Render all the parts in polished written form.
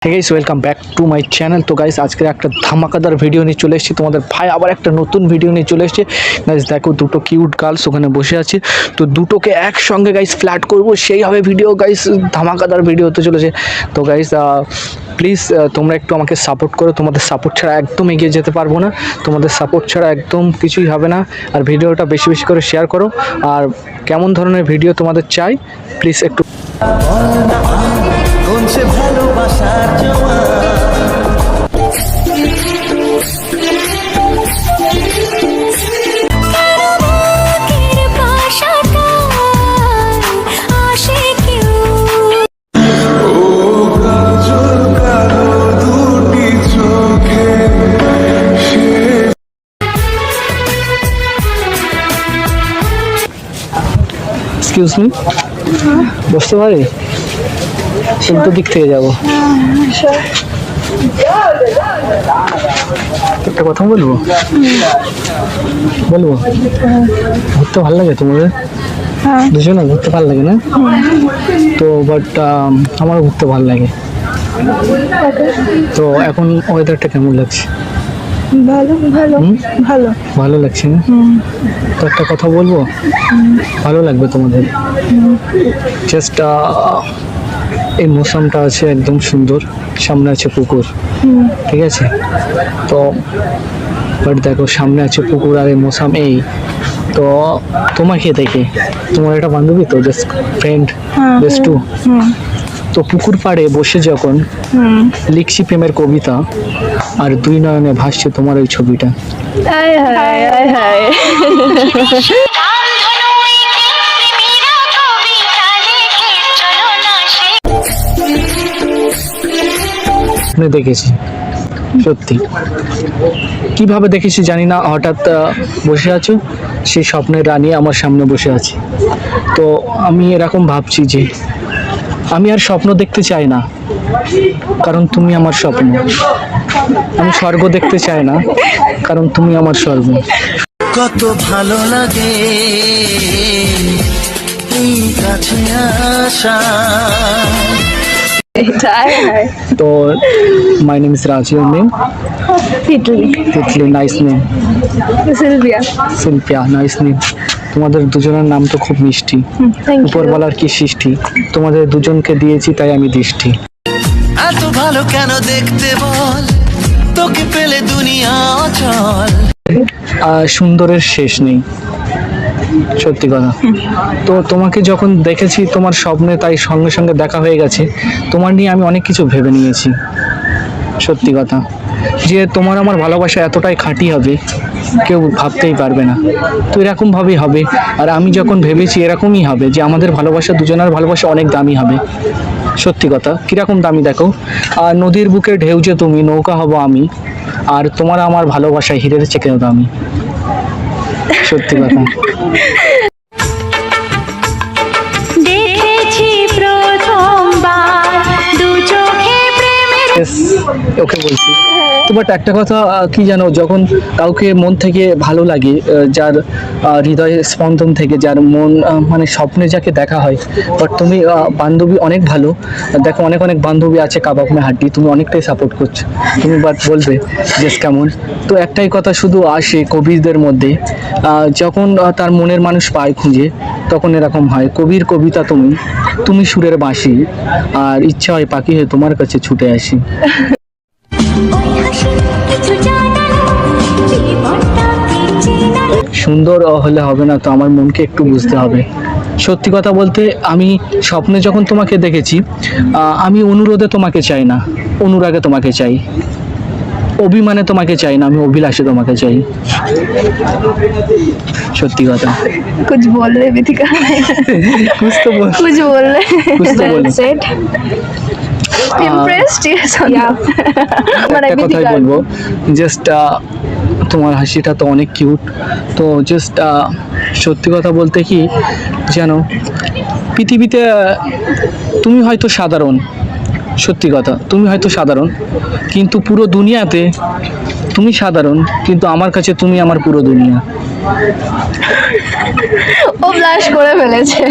Hey guys, welcome back to my channel. তো guys আজকে একটা ধামাকাদার ভিডিও নিয়ে চলে এসেছি তোমাদের ভাই, আবার একটা নতুন ভিডিও নিয়ে চলে এসেছি গাইস। দেখো দুটো কিউট গার্লস ওখানে বসে আছে, তো দুটোকে একসঙ্গে গাইস ফ্ল্যাট করব, সেই হবে ভিডিও গাইস। ধামাকাদার ভিডিও হতে চলেছে। তো গাইস প্লিজ তোমরা একটু আমাকে সাপোর্ট করো, তোমাদের সাপোর্ট ছাড়া একদম এগিয়ে যেতে পারবো না, তোমাদের সাপোর্ট ছাড়া একদম কিছুই হবে না। আর ভিডিওটা বেশি বেশি করে শেয়ার করো, আর কেমন ধরনের ভিডিও তোমাদের চাই প্লিজ একটু এক্সকিউজ মি, বসতে পারি? উল্টো দিক থেকে যাবো, একটা কথা বলবো। ঘুরতে ভালো লাগে তোমাদের দুজনে? ঘুরতে ভালো লাগে না তো, বাট আমারও ঘুরতে ভালো লাগে। তো এখন ওয়েদারটা কেমন লাগছে? ভালো লাগছে না তো, একটা কথা বলবো, ভালো লাগবে তোমাদের। জাস্ট এই মৌসুমটা আছে একদম সুন্দর, সামনে আছে পুকুর, ঠিক আছে? তো বাট দেখো সামনে আছে পুকুর আর এই মৌসুম এই, তো তোমাকে দেখে, তোমার একটা বান্ধবী তো, জাস্ট ফ্রেন্ড, বেস্ট টু, তো পুকুর পাড়ে বসে যখন লিখছি প্রেমের কবিতা, আর দুই নয়নে ভাসছে তোমার ওই ছবিটা। দেখেছি সত্যি, কিভাবে দেখেছি জানি না, হঠাৎ বসে আছো, সেই স্বপ্নের রানী আমার সামনে বসে আছে। তো আমি এরকম ভাবছি যে আমি আর স্বপ্ন দেখতে চাই না, কারণ তুমি আমার স্বপ্ন। আমি স্বর্গ দেখতে চাই না, কারণ তুমি আমার স্বর্গ। কত ভালো লাগে এই কাছে আসা। তো my name is Raj, your name? Titli, nice name. Shilpiya, nice name. তোমাদের দুজনের নাম তো খুব মিষ্টি, উপরওয়ালার কি সৃষ্টি, তোমাদের দুজনকে দিয়েছি তাই আমি দৃষ্টি। এত ভালো কেন দেখতে বল, তোকে পেলে দুনিয়া অচল। সুন্দরের শেষ নেই, সত্যি কথা। তো তোমাকে যখন দেখেছি তোমার স্বপ্নে, তাই সঙ্গে সঙ্গে দেখা হয়ে গেছে। তোমার নিয়ে আমি অনেক কিছু ভেবে নিয়েছি, সত্যি কথা, যে তোমার আমার ভালোবাসা এতটাই খাঁটি হবে কেউ ভাবতেই পারবে না। তো এরকমভাবেই হবে, আর আমি যখন ভেবেছি এরকমই হবে, যে আমাদের ভালোবাসা, দুজনের ভালোবাসা অনেক দামি হবে। সত্যি কথা, কীরকম দামি দেখো, আর নদীর বুকে ঢেউ যে তুমি, নৌকা হব আমি, আর তোমার আমার ভালোবাসায় হিরের চেকেও দামি। সত্যি কথা। ওকে বলছি তো, বাট একটা কথা কি জানো, যখন কাউকে মন থেকে ভালো লাগে, যার হৃদয় স্পন্দন থেকে, যার মন মানে স্বপ্নে যাকে দেখা হয়, বাট তুমি বান্ধবী অনেক ভালো, দেখো অনেক অনেক বান্ধবী আছে কাবাব মে হাড্ডি, তুমি অনেকটাই সাপোর্ট করছো, তুমি বাট বলবে যে কেমন। তো একটাই কথা শুধু আসে কবিদের মধ্যে, যখন তার মনের মানুষ পায় খুঁজে, তখন এরকম হয়। কবির কবিতা তুমি, তুমি সুরের বাঁশি, আর ইচ্ছা হয় পাখি হয়ে তোমার কাছে ছুটে আসি। সুন্দর হলে হবে না তো, আমার মনকে একটু বুঝতে হবে। সত্যি কথা বলতে, আমি স্বপ্নে যখন তোমাকে দেখেছি, আমি অনুরোধে তোমাকে চাই না, অনুরাগে তোমাকে চাই, অভিমানে তোমাকে চাই না, আমি অভিলাষে তোমাকে চাই। সত্যি কথা। कुछ बोल रहे विथिका? कुछ तो बोल रहे। Said impressed? Yes. একটা কথাই বলবো, জাস্ট তোমার হাসিটা তো অনেক কিউট। তো জাস্ট সত্যি কথা বলতে কি জানো, পৃথিবীতে তুমি হয়তো সাধারণ, সত্যি কথা, তুমি হয়তো সাধারণ, কিন্তু পুরো দুনিয়াতে তুমি সাধারণ, কিন্তু আমার কাছে তুমি আমার পুরো দুনিয়া। ও ব্লাশ করে ফেলেছে।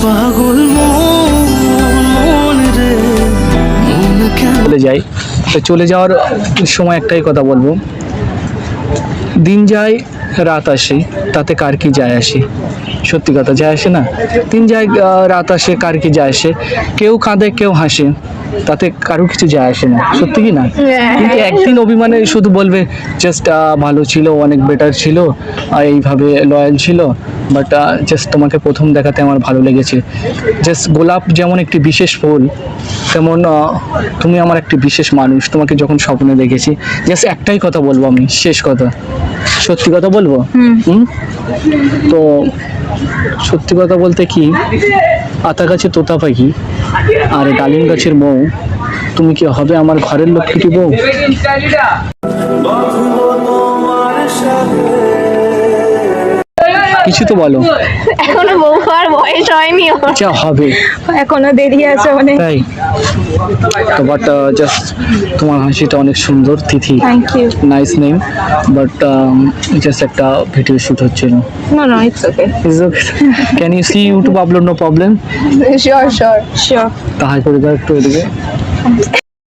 পাগল মন রে, মন চলে যাই, তো চলে যাওয়ার সময় একটাই কথা বলবো, দিন যায় রাত আসে, তাতে কার কি যায় আসে? সত্যি কথা, যায় আসে না? দিন যায় রাত আসে, কার কি যায় আসে? কেউ কাঁদে কেউ হাসে, তাতে কারো কিছু যায় আসে না, সত্যি কি না? কিন্তু একদিন অভিমানে শুধু বলবে জাস্ট ভালো ছিল, অনেক বেটার ছিল, এইভাবে লয়াল ছিল, বাট জাস্ট তোমাকে প্রথম দেখাতে আমার ভালো লেগেছে। জাস্ট গোলাপ যেমন একটি বিশেষ ফুল, তেমন তুমি আমার একটি বিশেষ মানুষ। তোমাকে যখন স্বপ্নে দেখেছি, জাস্ট একটাই কথা বলবো আমি, শেষ কথা, সত্যি কথা বলবো। হুম? তো সত্যি কথা বলতে কি, আতা গাছে তোতা পাখি আর ডালিম গাছের মৌ, তুমি কি হবে আমার ঘরের লক্ষ্মীটি বউ? কিছু তো বলো। এখনো বউ হওয়ার বয়স হয়নি ওর। যা হবে এখনো দেরি আছে অনেক। তাই তো, বাট জাস্ট তোমার হাসিটা অনেক সুন্দর, Tithi, thank you. Nice name, but just একটা ভিডিও শুট হচ্ছিল। No no, it's okay. Can you see YouTube upload? No problem. Sure sure sure. তাহাই করে দাও একটু এদিকে।